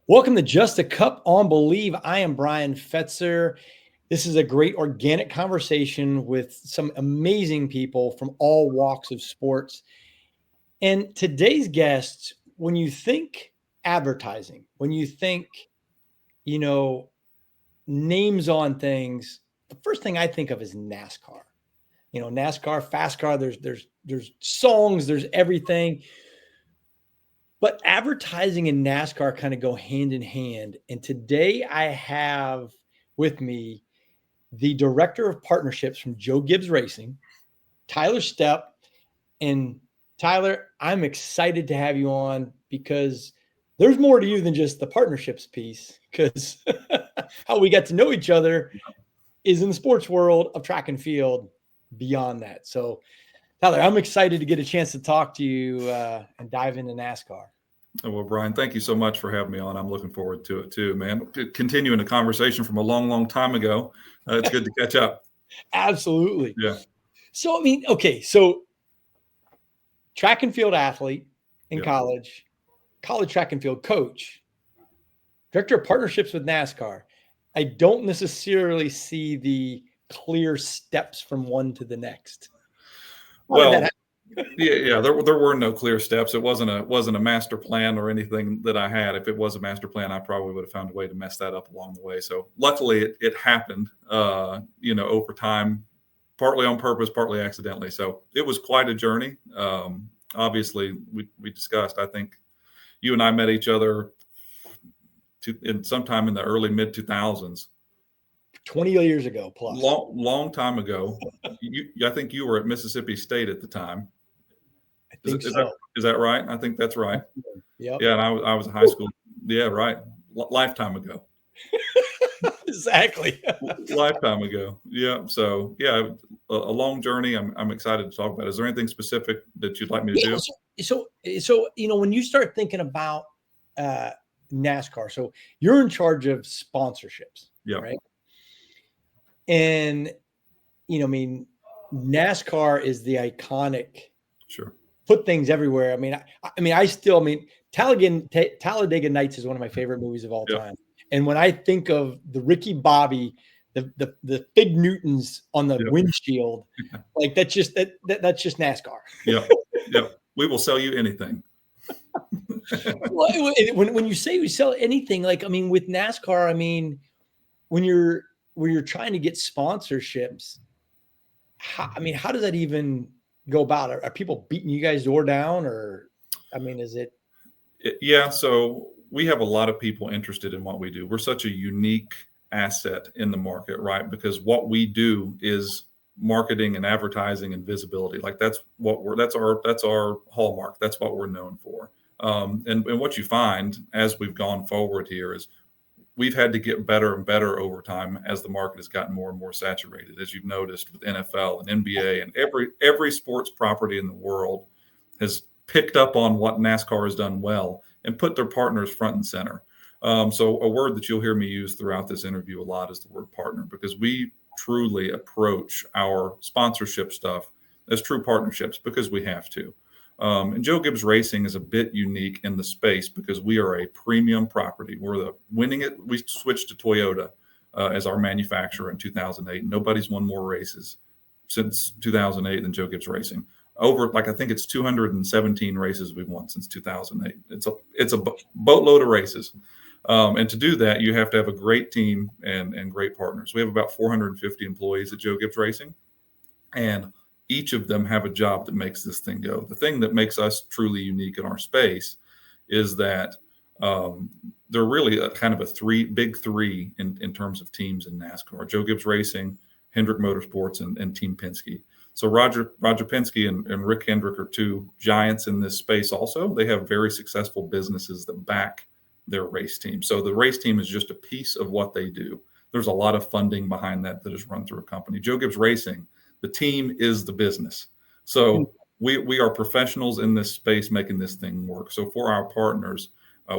Welcome to Just a Cup on Believe. I am Bryan Fetzer. This is a great organic conversation with some amazing people from all walks of sports. And today's guest, when you think advertising, when you think, you know, names on things, the first thing I think of is NASCAR. NASCAR, fast car, there's songs, there's everything. But advertising and NASCAR kind of go hand in hand. And today I have with me the director of partnerships from Joe Gibbs Racing, Tyler Stepp. And Tyler, I'm excited to have you on because there's more to you than just the partnerships piece, because how we got to know each other is in the sports world of track and field beyond that. So, Tyler, I'm excited to get a chance to talk to you and dive into NASCAR. Well, Bryan, thank you so much for having me on. I'm looking forward to it too, man. Continuing a conversation from a long, long time ago. It's good to catch up. Absolutely. Yeah. So, okay. So track and field athlete in college track and field coach, director of partnerships with NASCAR. I don't necessarily see the clear steps from one to the next. Well, there were no clear steps. It wasn't a master plan or anything that I had. If it was a master plan, I probably would have found a way to mess that up along the way. So luckily it happened, over time, partly on purpose, partly accidentally. So it was quite a journey. Obviously we discussed, I think you and I met each other sometime in the early mid 2000s. 20 years ago plus. Long time ago. I think you were at Mississippi State at the time. Is that right? I think that's right. Yep. Yeah, and I was in high school. Yeah, right. Lifetime ago. Exactly. Lifetime ago. Yeah. So yeah, a long journey. I'm excited to talk about. Is there anything specific that you'd like me to do? So when you start thinking about NASCAR, so you're in charge of sponsorships, right? And NASCAR is the iconic. Sure. Put things everywhere. Talladega Nights is one of my favorite movies of all time. And when I think of the Ricky Bobby, the Fig Newtons on the windshield, like that's just NASCAR. Yeah. We will sell you anything. Well, when you say we sell anything, with NASCAR, when you're trying to get sponsorships, how does that even go about? Are people beating you guys door down, or is it? Yeah. So we have a lot of people interested in what we do. We're such a unique asset in the market, right? Because what we do is marketing and advertising and visibility. Like that's our hallmark. That's what we're known for. And what you find as we've gone forward here is we've had to get better and better over time as the market has gotten more and more saturated, as you've noticed with NFL and NBA, and every sports property in the world has picked up on what NASCAR has done well and put their partners front and center. So a word that you'll hear me use throughout this interview a lot is the word partner, because we truly approach our sponsorship stuff as true partnerships because we have to. And Joe Gibbs Racing is a bit unique in the space because we are a premium property. We switched to Toyota as our manufacturer in 2008. Nobody's won more races since 2008 than Joe Gibbs Racing. I think it's 217 races we've won since 2008. It's a boatload of races. And to do that, you have to have a great team and great partners. We have about 450 employees at Joe Gibbs Racing, and each of them have a job that makes this thing go. The thing that makes us truly unique in our space is that they're really a kind of a big three in terms of teams in NASCAR. Joe Gibbs Racing, Hendrick Motorsports, and Team Penske. So Roger Penske and Rick Hendrick are two giants in this space also. They have very successful businesses that back their race team. So the race team is just a piece of what they do. There's a lot of funding behind that is run through a company. Joe Gibbs Racing, the team is the business. So we are professionals in this space making this thing work. So for our partners,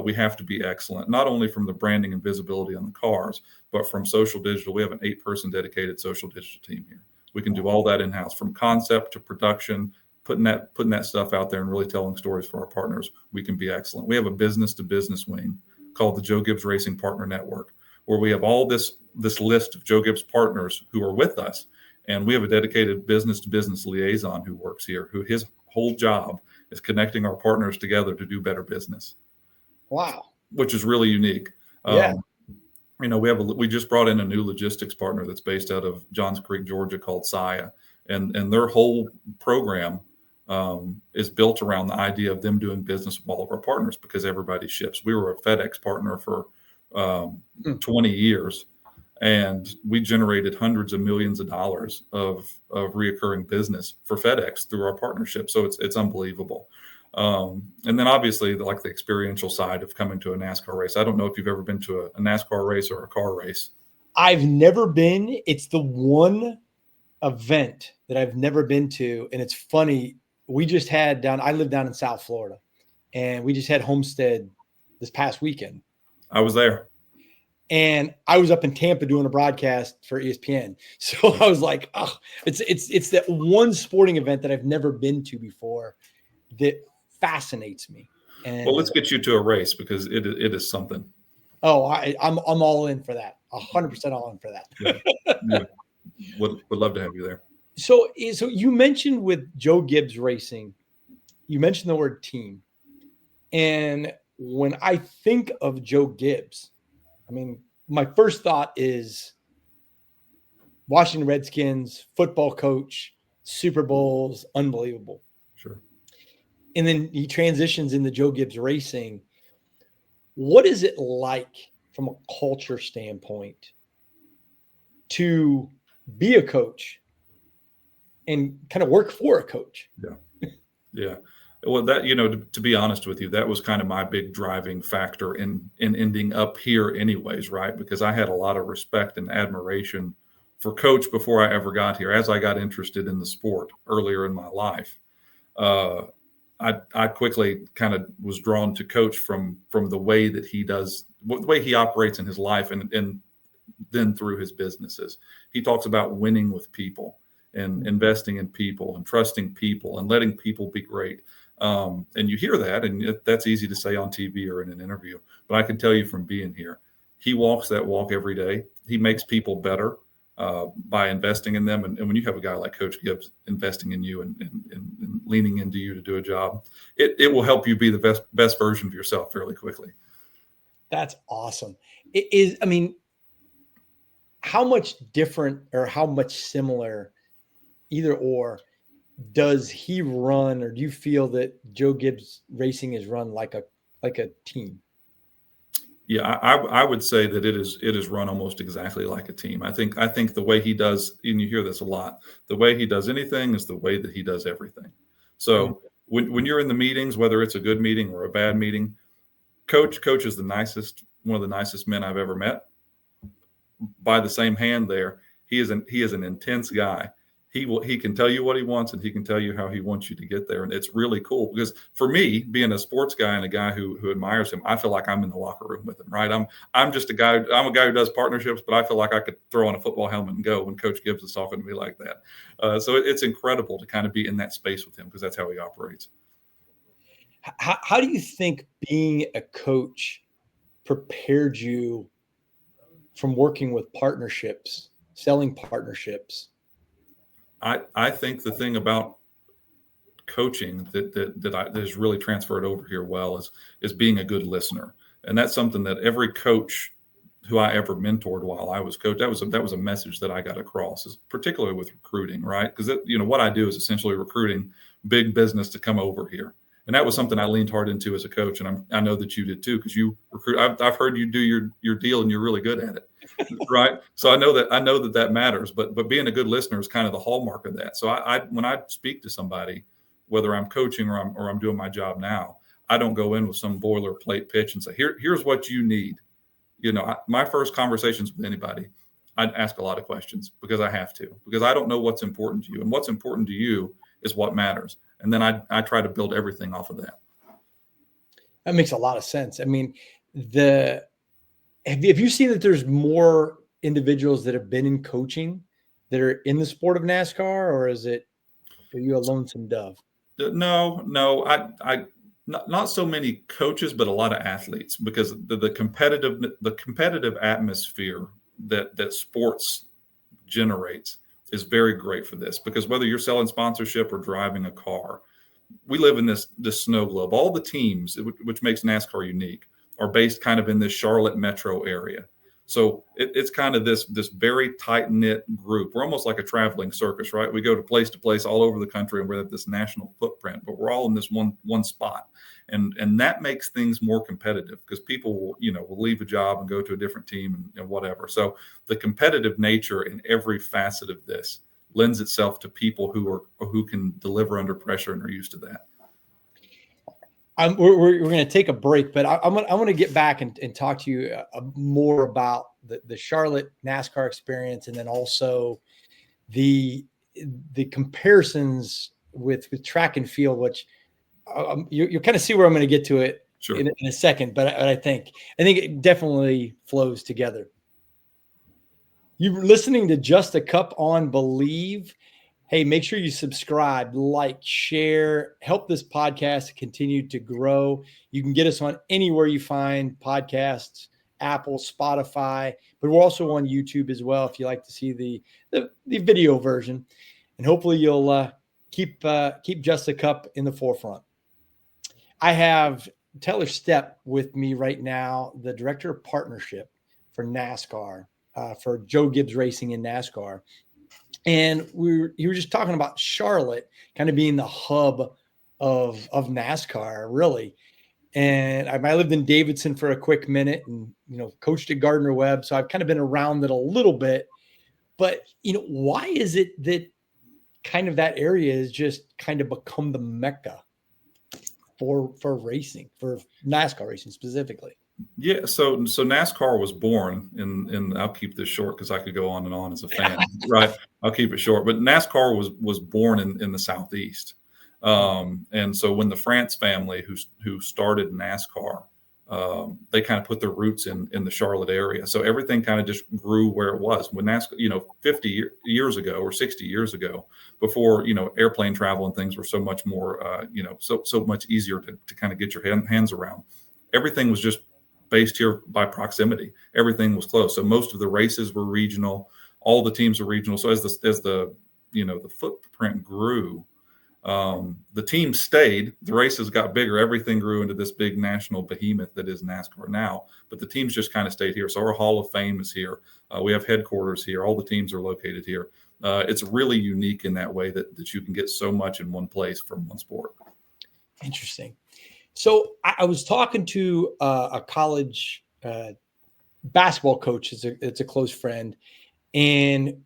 we have to be excellent, not only from the branding and visibility on the cars, but from social digital. We have an 8-person dedicated social digital team here. We can do all that in-house, from concept to production, putting that stuff out there and really telling stories for our partners. We can be excellent. We have a business to business wing called the Joe Gibbs Racing Partner Network, where we have all this list of Joe Gibbs partners who are with us. And we have a dedicated business-to-business liaison who works here, who his whole job is connecting our partners together to do better business. Wow. Which is really unique. Yeah. We just brought in a new logistics partner that's based out of Johns Creek, Georgia, called Saya, and their whole program is built around the idea of them doing business with all of our partners, because everybody ships. We were a FedEx partner for 20 years, and we generated hundreds of millions of dollars of reoccurring business for FedEx through our partnership. So it's unbelievable. And then obviously the experiential side of coming to a NASCAR race. I don't know if you've ever been to a NASCAR race or a car race. I've never been. It's the one event that I've never been to. And it's funny. I live down in South Florida, and we just had Homestead this past weekend. I was there. And I was up in Tampa doing a broadcast for ESPN. So I was like, oh, it's that one sporting event that I've never been to before that fascinates me. And well, let's get you to a race, because it is something. Oh, I'm all in for that. 100% all in for that. Yeah. Would love to have you there. So you mentioned with Joe Gibbs Racing, you mentioned the word team. And when I think of Joe Gibbs, I mean, my first thought is Washington Redskins, football coach, Super Bowls, unbelievable. Sure. And then he transitions into Joe Gibbs Racing. What is it like from a culture standpoint to be a coach and kind of work for a coach? Yeah. Well, that, to be honest with you, that was kind of my big driving factor in ending up here anyways, right? Because I had a lot of respect and admiration for Coach before I ever got here. As I got interested in the sport earlier in my life, I quickly kind of was drawn to Coach from the way that he does, the way he operates in his life, and then through his businesses. He talks about winning with people and investing in people and trusting people and letting people be great. And you hear that, and that's easy to say on TV or in an interview. But I can tell you from being here, he walks that walk every day. He makes people better by investing in them. And when you have a guy like Coach Gibbs investing in you and leaning into you to do a job, it will help you be the best version of yourself fairly quickly. That's awesome. It is. I mean, how much different or how much similar, either or, does he run, or do you feel that Joe Gibbs Racing is run like a team? Yeah, I would say that it is run almost exactly like a team. I think the way he does, and you hear this a lot, the way he does anything is the way that he does everything. So when you're in the meetings, whether it's a good meeting or a bad meeting, Coach is one of the nicest men I've ever met. By the same hand there, he is an intense guy. He can tell you what he wants, and he can tell you how he wants you to get there. And it's really cool, because for me, being a sports guy and a guy who admires him, I feel like I'm in the locker room with him, right? I'm just a guy who does partnerships, but I feel like I could throw on a football helmet and go when Coach Gibbs is talking to me like that. So it's incredible to kind of be in that space with him, because that's how he operates. How do you think being a coach prepared you from working with partnerships, selling partnerships? I think the thing about coaching that has really transferred over here well is being a good listener. And that's something that every coach who I ever mentored while I was coach, that was a message that I got across, is particularly with recruiting, right? Because what I do is essentially recruiting big business to come over here. And that was something I leaned hard into as a coach. And I know that you did too, because you recruit. I've heard you do your deal, and you're really good at it, right? So I know that matters. But being a good listener is kind of the hallmark of that. So when I speak to somebody, whether I'm coaching or I'm doing my job now, I don't go in with some boilerplate pitch and say, here's what you need. My first conversations with anybody, I'd ask a lot of questions, because I have to, because I don't know what's important to you, and what's important to you is what matters. And then I try to build everything off of that. That makes a lot of sense. I mean, have you seen that there's more individuals that have been in coaching that are in the sport of NASCAR, or are you a lonesome dove? No, not so many coaches, but a lot of athletes, because the competitive atmosphere that sports generates is very great for this. Because whether you're selling sponsorship or driving a car, we live in this snow globe. All the teams, which makes NASCAR unique, are based kind of in this Charlotte metro area. So it's kind of this very tight knit group. We're almost like a traveling circus, right? We go to place all over the country, and we have this national footprint, but we're all in this one spot, and that makes things more competitive, because people will leave a job and go to a different team and whatever. So the competitive nature in every facet of this lends itself to people who can deliver under pressure and are used to that. We're going to take a break, but I want to get back and talk to you more about the Charlotte NASCAR experience, and then also the comparisons with track and field, which you kind of see where I'm going to get to it Sure. in a second. But I think it definitely flows together. You're listening to Just a Cup on Believe. Hey, make sure you subscribe, like, share, help this podcast continue to grow. You can get us on anywhere you find podcasts, Apple, Spotify, but we're also on YouTube as well if you like to see the video version. And hopefully you'll keep Just a Cup in the forefront. I have Tyler Stepp with me right now, the Director of Partnership for NASCAR, for Joe Gibbs Racing in NASCAR. And you were just talking about Charlotte kind of being the hub of NASCAR, really. And I lived in Davidson for a quick minute, and coached at Gardner Webb, so I've kind of been around it a little bit. But why is it that kind of that area has just kind of become the mecca for racing, for NASCAR racing specifically? Yeah, so NASCAR was born in I'll keep this short because I could go on and on as a fan, right? I'll keep it short. But NASCAR was born in the Southeast, and so when the France family who started NASCAR, they kind of put their roots in the Charlotte area. So everything kind of just grew where it was. When NASCAR, 50 years ago or 60 years ago, before airplane travel and things were so much more, so much easier to kind of get your hands around. Everything was just based here by proximity. Everything was close. So most of the races were regional. All the teams were regional. So as the footprint grew, the teams stayed. The races got bigger. Everything grew into this big national behemoth that is NASCAR now. But the teams just kind of stayed here. So our Hall of Fame is here. We have headquarters here. All the teams are located here. It's really unique in that way that you can get so much in one place from one sport. Interesting. So I was talking to a college basketball coach. It's a close friend. And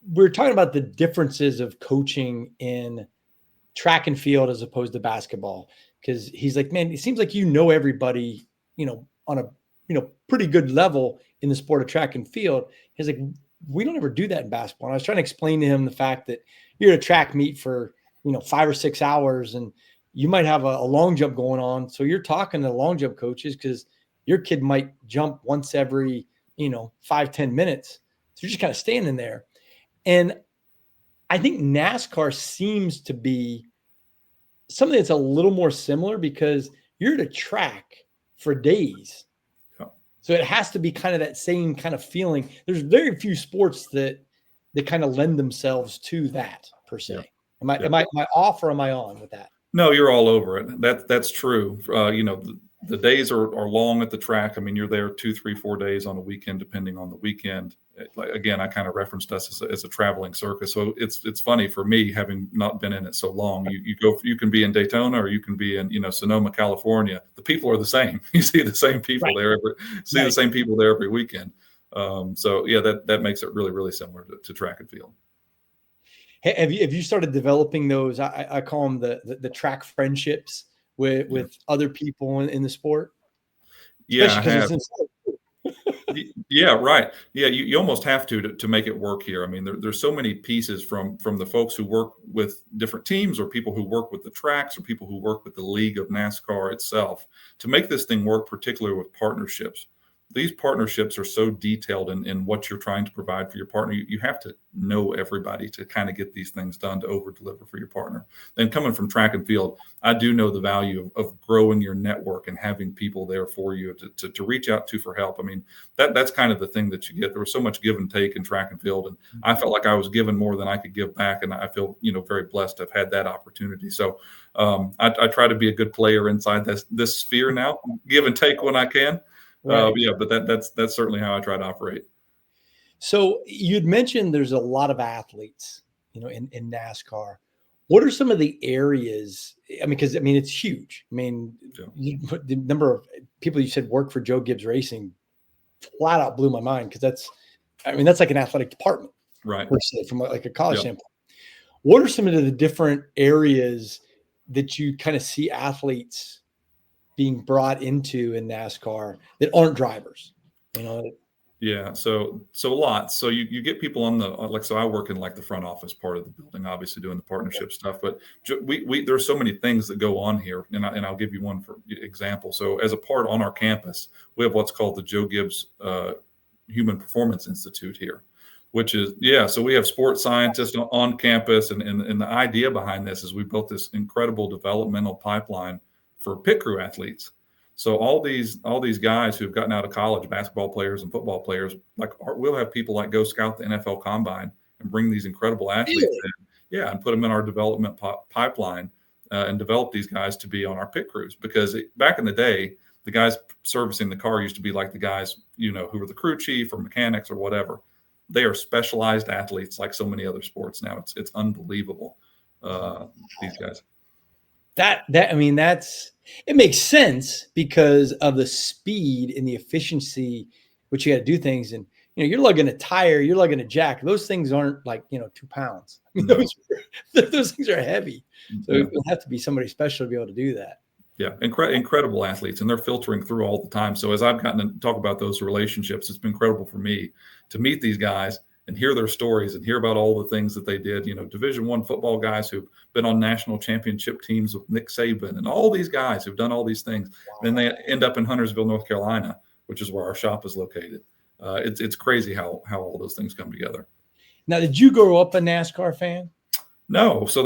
we're talking about the differences of coaching in track and field as opposed to basketball. Because he's like, man, it seems like everybody, on a pretty good level in the sport of track and field. He's like, we don't ever do that in basketball. And I was trying to explain to him the fact that you're at a track meet for 5 or 6 hours, and you might have a long jump going on. So you're talking to long jump coaches because your kid might jump once every, 5-10 minutes. So you're just kind of standing there. And I think NASCAR seems to be something that's a little more similar because you're at a track for days. Yeah. So it has to be kind of that same kind of feeling. There's very few sports that kind of lend themselves to that per se. Yeah. Am I off or am I on with that? No, you're all over it. That's true. The days are long at the track. I mean, you're there 2, 3, 4 days on a weekend, depending on the weekend. Again, I kind of referenced us as a traveling circus. So it's funny for me, having not been in it so long. You can be in Daytona or you can be in Sonoma, California. The people are the same. You see the same people there. The same people there every weekend. So yeah, that makes it really, really similar to track and field. Have you started developing those? I call them the track friendships with other people in the sport. Yeah, I have. Yeah, right. Yeah, you almost have to make it work here. I mean, there's so many pieces from the folks who work with different teams, or people who work with the tracks, or people who work with the league of NASCAR itself, to make this thing work, particularly with partnerships. these partnerships are so detailed in what you're trying to provide for your partner. You have to know everybody to kind of get these things done, to over deliver for your partner. And coming from track and field, I do know the value of growing your network and having people there for you to reach out to for help. I mean, that's kind of the thing that you get. There was so much give and take in track and field, and I felt like I was given more than I could give back, and I feel very blessed to have had that opportunity. So I try to be a good player inside this sphere now, give and take when I can. Right. Yeah, but that's certainly how I try to operate. So you'd mentioned there's a lot of athletes, in NASCAR. What are some of the areas? I mean, because it's huge. I mean, Yeah. the number of people you said work for Joe Gibbs Racing flat out blew my mind, because that's like an athletic department, Right. per se, from like a college Yeah. standpoint. What are some of the different areas that you kind of see athletes being brought into in NASCAR that aren't drivers? Yeah, so a lot. So you get people on so I work in like the front office part of the building, obviously doing the partnership stuff. But there's so many things that go on here, and I'll give you one for example. So as a part on our campus, we have what's called the Joe Gibbs Human Performance Institute here, which is so we have sports scientists on campus, and the idea behind this is we built this incredible developmental pipeline for pit crew athletes. So all these guys who've gotten out of college, basketball players and football players, we'll have people like go scout the NFL Combine and bring these incredible athletes in, and put them in our development pipeline and develop these guys to be on our pit crews. Because back in the day, the guys servicing the car used to be like the guys, who were the crew chief or mechanics or whatever. They are specialized athletes like so many other sports now. It's unbelievable. These guys. It makes sense because of the speed and the efficiency which you got to do things. And you're lugging a tire, you're lugging a jack. Those things aren't like 2 pounds. Those things are heavy. So it'll have to be somebody special to be able to do that. Yeah, incredible athletes, and they're filtering through all the time. So as I've gotten to talk about those relationships, it's been incredible for me to meet these guys and hear their stories and hear about all the things that they did. Division I football guys who've been on national championship teams with Nick Saban, and all these guys who've done all these things. Wow. Then they end up in Huntersville, North Carolina, which is where our shop is located. It's crazy how all those things come together. Now, did you grow up a NASCAR fan? No. So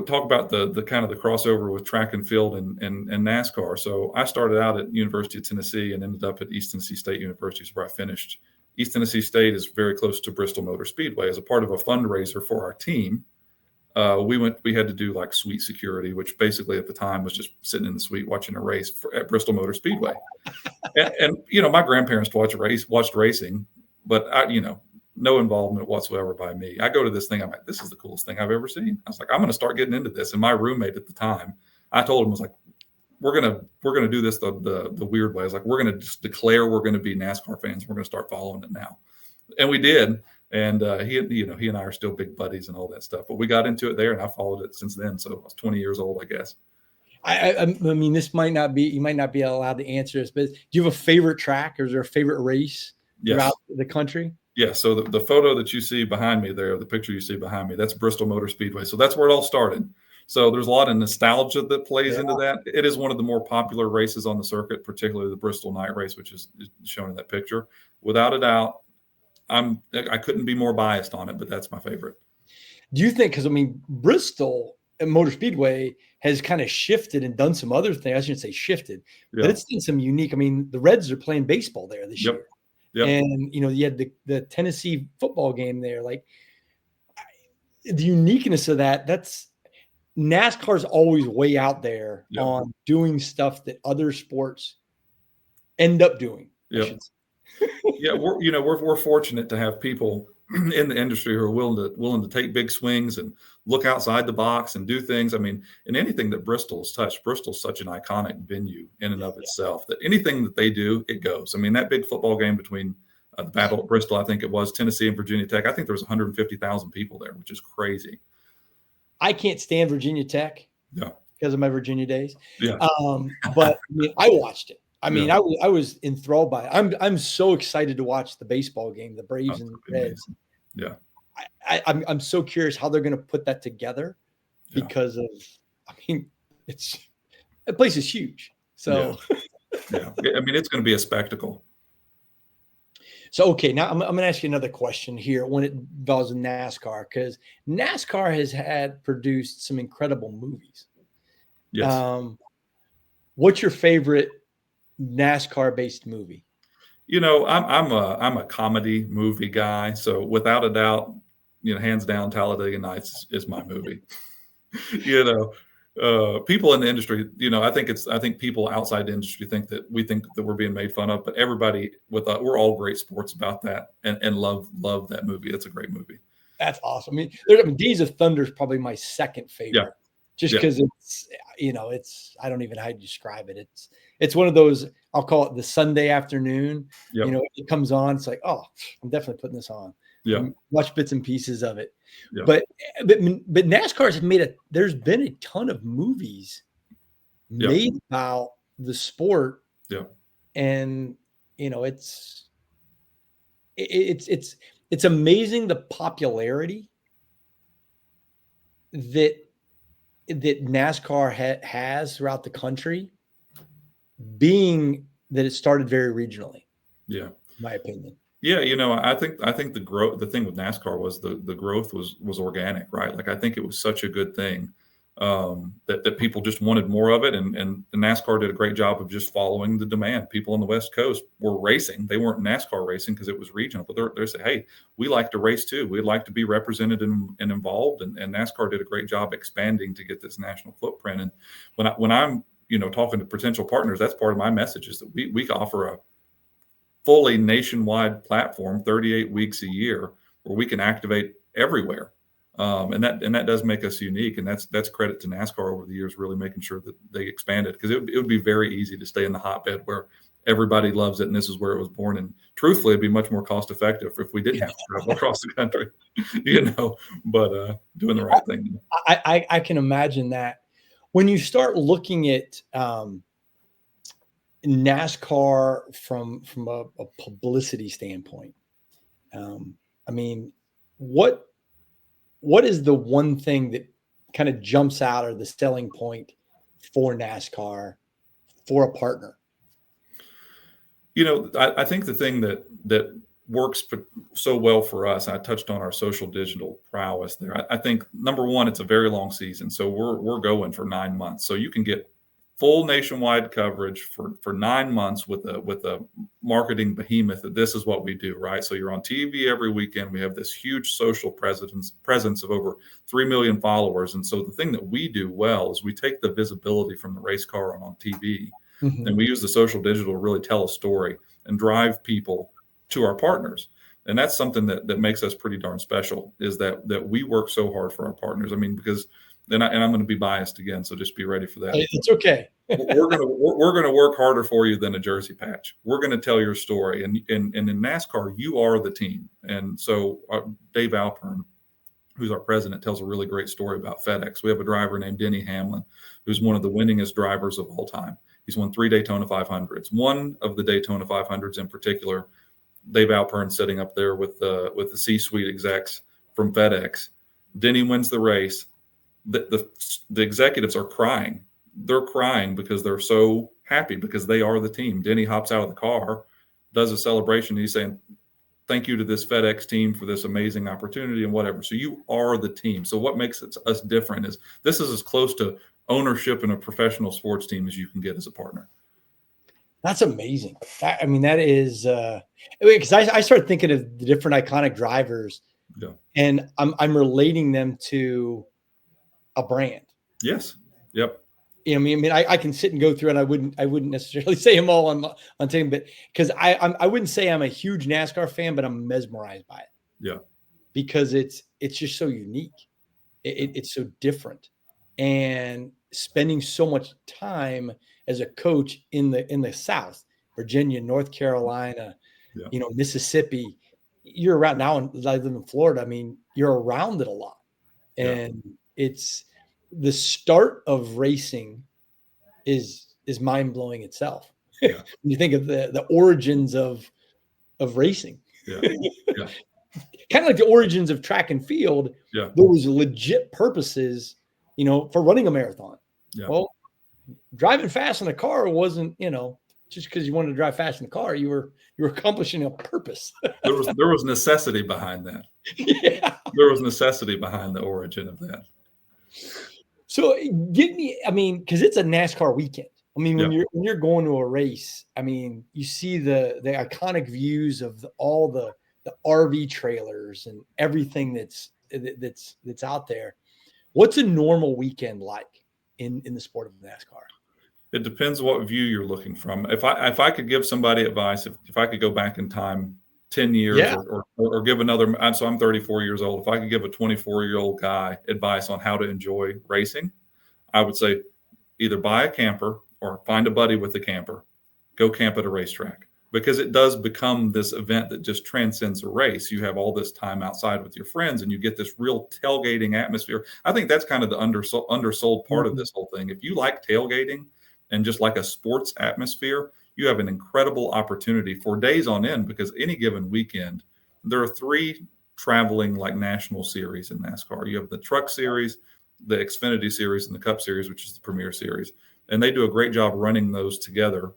talk about the kind of the crossover with track and field and NASCAR. So I started out at University of Tennessee and ended up at East Tennessee State University, where I finished. East Tennessee State is very close to Bristol Motor Speedway. As a part of a fundraiser for our team, we had to do like suite security, which basically at the time was just sitting in the suite watching a race at Bristol Motor Speedway. and my grandparents watched racing, but no involvement whatsoever by me. I go to this thing, I'm like, this is the coolest thing I've ever seen. I was like, I'm going to start getting into this. And my roommate at the time, I told him, was like, we're gonna do this the weird way. It's like, we're gonna just declare we're gonna be NASCAR fans. We're gonna start following it now, and we did. And he and I are still big buddies and all that stuff. But we got into it there, and I followed it since then. So I was 20 years old, I guess. I mean, you might not be allowed to answer this, but do you have a favorite track, or is there a favorite race throughout the country? Yeah. So the photo that you see behind me there, the picture you see behind me, that's Bristol Motor Speedway. So that's where it all started. So there's a lot of nostalgia that plays into that. It is one of the more popular races on the circuit, particularly the Bristol Night Race, which is shown in that picture. Without a doubt, I couldn't be more biased on it, but that's my favorite. Do you think, because Bristol Motor Speedway has kind of shifted and done some other things. I shouldn't say shifted, but it's done some unique. The Reds are playing baseball there this year. Yep. And you had the Tennessee football game there. Like, the uniqueness of that's NASCAR's always way out there on doing stuff that other sports end up doing. Yeah. We're fortunate to have people in the industry who are willing to take big swings and look outside the box and do things. In anything that Bristol's touched, Bristol's such an iconic venue in and of itself that anything that they do, it goes. That big football game between the Battle at Bristol, I think it was, Tennessee and Virginia Tech. I think there was 150,000 people there, which is crazy. I can't stand Virginia Tech because of my Virginia days. Yeah. But I watched it. I was enthralled by it. I'm so excited to watch the baseball game, the Braves and the Reds. Yeah. I'm so curious how they're going to put that together because of, that place is huge. So it's going to be a spectacle. So, okay, now I'm going to ask you another question here when it involves NASCAR, because NASCAR has produced some incredible movies. Yes. What's your favorite NASCAR-based movie? I'm a comedy movie guy, so without a doubt, hands down, Talladega Nights is my movie. you know, People in the industry, I think people outside the industry think that we're being made fun of, but everybody we're all great sports about that and love that movie. It's a great movie. That's awesome. I mean, Days of Thunder is probably my second Yeah. favorite, just Yeah. because it's I don't even know how to describe it. It's one of those, I'll call it the Sunday afternoon. Yep. It comes on. It's like, oh, I'm definitely putting this on. Yeah. Watch bits and pieces of it. Yeah. But NASCAR has there's been a ton of movies made about the sport. Yeah. And it's amazing the popularity that NASCAR has throughout the country, being that it started very regionally. Yeah. In my opinion. Yeah, I think the thing with NASCAR was the growth was organic, right? Like I think it was such a good thing that people just wanted more of it, and NASCAR did a great job of just following the demand. People on the West Coast were racing; they weren't NASCAR racing because it was regional, but they're saying, "Hey, we like to race too. We'd like to be represented and involved." And NASCAR did a great job expanding to get this national footprint. And when I'm talking to potential partners, that's part of my message is that we offer a fully nationwide platform 38 weeks a year where we can activate everywhere. And that does make us unique. And that's credit to NASCAR over the years, really making sure that they expanded, because it would be very easy to stay in the hotbed where everybody loves it and this is where it was born. And truthfully, it'd be much more cost effective if we didn't have to travel across the country, but doing the right thing. I can imagine that. When you start looking at NASCAR from a publicity standpoint, I mean, what is the one thing that kind of jumps out, or the selling point for NASCAR for a partner? I think the thing that works so well for us, I touched on our social digital prowess there. I think number one, it's a very long season, so we're going for 9 months, so you can get full nationwide coverage for 9 months with a marketing behemoth. That this is what we do, right? So you're on TV every weekend. We have this huge social presence of over 3 million followers. And so the thing that we do well is we take the visibility from the race car on TV, and we use the social digital to really tell a story and drive people to our partners. And that's something that makes us pretty darn special, is that we work so hard for our partners. I mean, because I'm going to be biased again, so just be ready for that. It's okay. we're going to work harder for you than a jersey patch. We're going to tell your story, and in NASCAR, you are the team. And so Dave Alpern, who's our president, tells a really great story about FedEx. We have a driver named Denny Hamlin, who's one of the winningest drivers of all time. He's won 3 Daytona 500s. One of the Daytona 500s in particular, Dave Alpern sitting up there with the C-suite execs from FedEx. Denny wins the race. The executives are crying. They're crying because they're so happy, because they are the team. Denny hops out of the car, does a celebration. He's saying, "Thank you to this FedEx team for this amazing opportunity," and whatever. So you are the team. So what makes us different is this is as close to ownership in a professional sports team as you can get as a partner. That's amazing. I mean, that is because I started thinking of the different iconic drivers, and I'm relating them to a brand. Yes. Yep. I mean, I can sit and go through, and I wouldn't necessarily say them all on team, but because I wouldn't say I'm a huge NASCAR fan, but I'm mesmerized by it. Yeah. Because it's just so unique. It's so different, and spending so much time as a coach in the South, Virginia, North Carolina, Mississippi, you're around now. I live in Florida. I mean, you're around it a lot, and it's the start of racing is mind blowing itself. Yeah. When you think of the origins of racing, kind of like the origins of track and field. Yeah. There was legit purposes, for running a marathon. Yeah. Well, driving fast in a car wasn't, just because you wanted to drive fast in the car. You were accomplishing a purpose. There was necessity behind that. Yeah. There was necessity behind the origin of that. So give me, I mean, because it's a NASCAR weekend. I mean, Yeah. when you're going to a race, I mean, you see the iconic views of all the RV trailers and everything that's out there. What's a normal weekend like in the sport of NASCAR? It depends what view you're looking from. If I could give somebody advice, if I could go back in time 10 years Yeah. or give another, so I'm 34 years old. If I could give a 24-year-old guy advice on how to enjoy racing, I would say either buy a camper or find a buddy with a camper, go camp at a racetrack, because it does become this event that just transcends a race. You have all this time outside with your friends and you get this real tailgating atmosphere. I think that's kind of the undersold part of this whole thing. If you like tailgating and just like a sports atmosphere, you have an incredible opportunity for days on end, because any given weekend, there are 3 traveling like national series in NASCAR. You have the Truck Series, the Xfinity Series, and the Cup Series, which is the Premier Series. And they do a great job running those together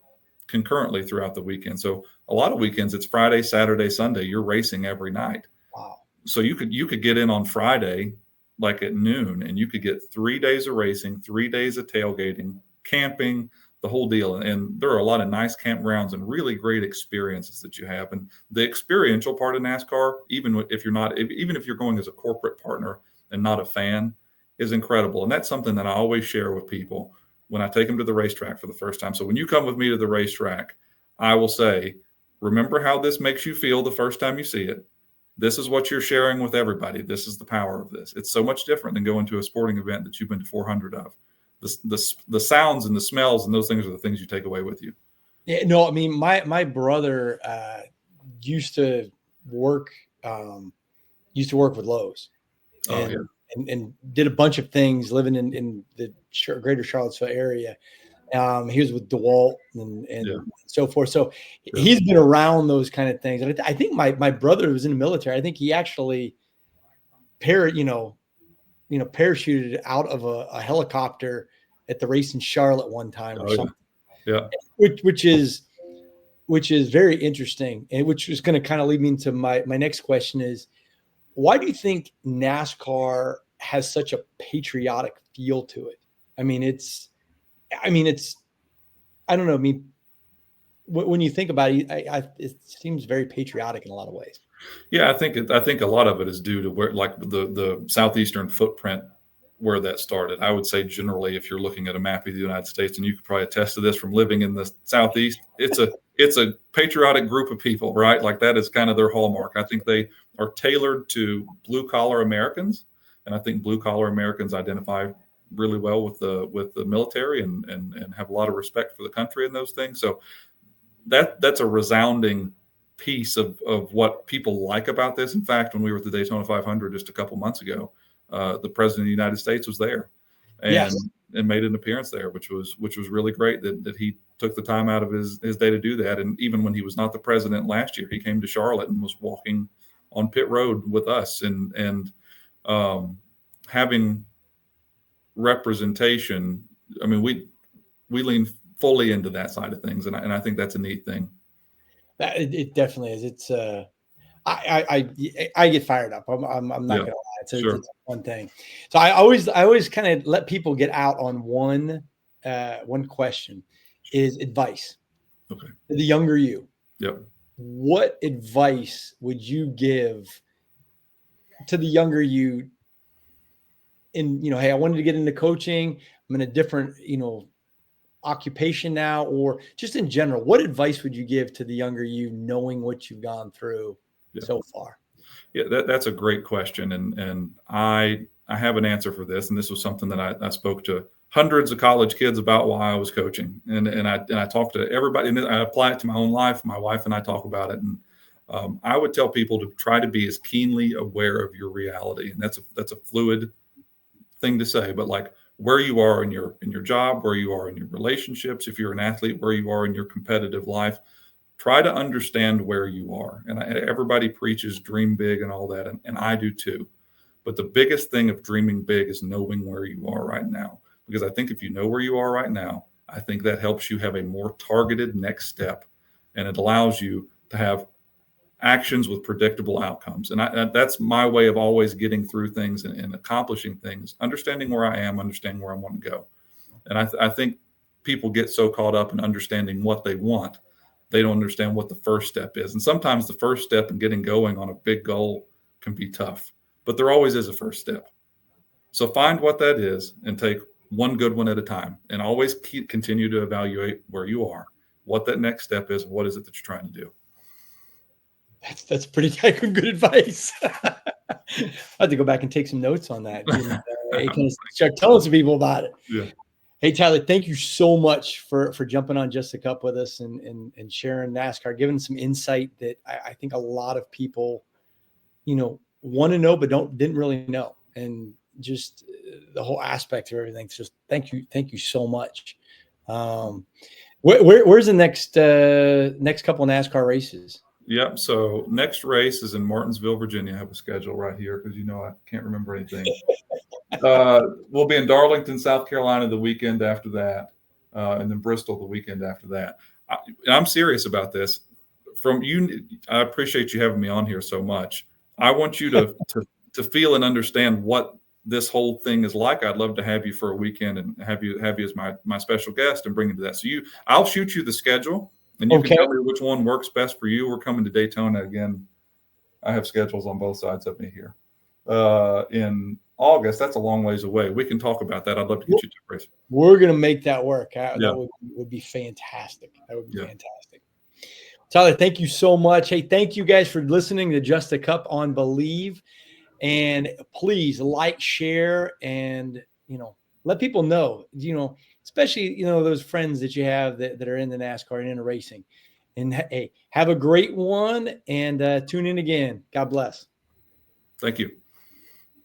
concurrently throughout the weekend. So a lot of weekends, it's Friday, Saturday, Sunday. You're racing every night. Wow. So you could get in on Friday, like at noon, and you could get 3 days of racing, 3 days of tailgating, camping, the whole deal. And there are a lot of nice campgrounds and really great experiences that you have. And the experiential part of NASCAR, even if you're going as a corporate partner and not a fan, is incredible. And that's something that I always share with people when I take them to the racetrack for the first time. So when you come with me to the racetrack, I will say, remember how this makes you feel the first time you see it. This is what you're sharing with everybody. This is the power of this. It's so much different than going to a sporting event that you've been to 400 of. The sounds and the smells and those things are the things you take away with you. Yeah, no, I mean, my brother used to work with Lowe's, Oh, and, yeah. and did a bunch of things living in the greater Charlottesville area. He was with DeWalt and Yeah. so forth. So Yeah. he's been around those kind of things. And I think my brother was in the military. I think he actually parachuted out of a helicopter at the race in Charlotte one time or Oh, something, yeah. which is very interesting. And which is going to kind of lead me into my next question is, why do you think NASCAR has such a patriotic feel to it? I mean, it's, I don't know. I mean, when you think about it, it seems very patriotic in a lot of ways. Yeah, I think a lot of it is due to where, like, the southeastern footprint where that started. I would say generally, if you're looking at a map of the United States, and you could probably attest to this from living in the Southeast, it's a patriotic group of people, right? Like, that is kind of their hallmark. I think they are tailored to blue collar Americans, and I think blue collar Americans identify really well with the military and have a lot of respect for the country and those things. So that's a resounding piece of what people like about this. In fact, when we were at the Daytona 500 just a couple months ago, the president of the United States was there and Yes. made an appearance there, which was really great that he took the time out of his day to do that. And even when he was not the president last year, he came to Charlotte and was walking on pit road with us and having representation. I mean, we lean fully into that side of things, and I think that's a neat thing. It definitely is. It's I get fired up. I'm not Yeah, gonna lie. It's sure. it's one thing. So I always kind of let people get out on one question is advice Okay. to the younger you. Yep. What advice would you give to the younger you hey, I wanted to get into coaching. I'm in a different, occupation now, or just in general, what advice would you give to the younger you knowing what you've gone through so far? Yeah, that's a great question. And I have an answer for this. And this was something that I spoke to hundreds of college kids about while I was coaching. And I talked to everybody, and I apply it to my own life. My wife and I talk about it. And I would tell people to try to be as keenly aware of your reality. And that's a fluid thing to say, but like where you are in your job, where you are in your relationships, if you're an athlete, where you are in your competitive life, try to understand where you are. And everybody preaches dream big and all that, and I do too. But the biggest thing of dreaming big is knowing where you are right now. Because I think if you know where you are right now, I think that helps you have a more targeted next step, and it allows you to have actions with predictable outcomes. And that's my way of always getting through things and accomplishing things, understanding where I am, understanding where I want to go. And I think people get so caught up in understanding what they want, they don't understand what the first step is. And sometimes the first step in getting going on a big goal can be tough, but there always is a first step. So find what that is and take one good one at a time, and always continue to evaluate where you are, what that next step is, and what is it that you're trying to do. That's pretty good advice. I have to go back and take some notes on that. And start telling some people about it. Yeah. Hey, Tyler, thank you so much for jumping on Just a Cup with us and sharing NASCAR, giving some insight that I think a lot of people, want to know, but didn't really know. And just the whole aspect of everything. Just thank you so much. Where's the next couple of NASCAR races? Yep. So next race is in Martinsville, Virginia. I have a schedule right here because I can't remember anything. We'll be in Darlington, South Carolina the weekend after that, and then Bristol the weekend after that. I'm serious about this. I appreciate you having me on here so much. I want you to feel and understand what this whole thing is like. I'd love to have you for a weekend and have you as my special guest and bring you to that. So I'll shoot you the schedule. And you can tell me which one works best for you. We're coming to Daytona again. I have schedules on both sides of me here. In August, that's a long ways away. We can talk about that. I'd love to get you to a race. We're going to make that work. That would be fantastic. That would be fantastic. Tyler, thank you so much. Hey, thank you guys for listening to Just a Cup on Believe. And please like, share, and, let people know, especially, those friends that you have that are in the NASCAR and in racing. And hey, have a great one, and tune in again. God bless. Thank you.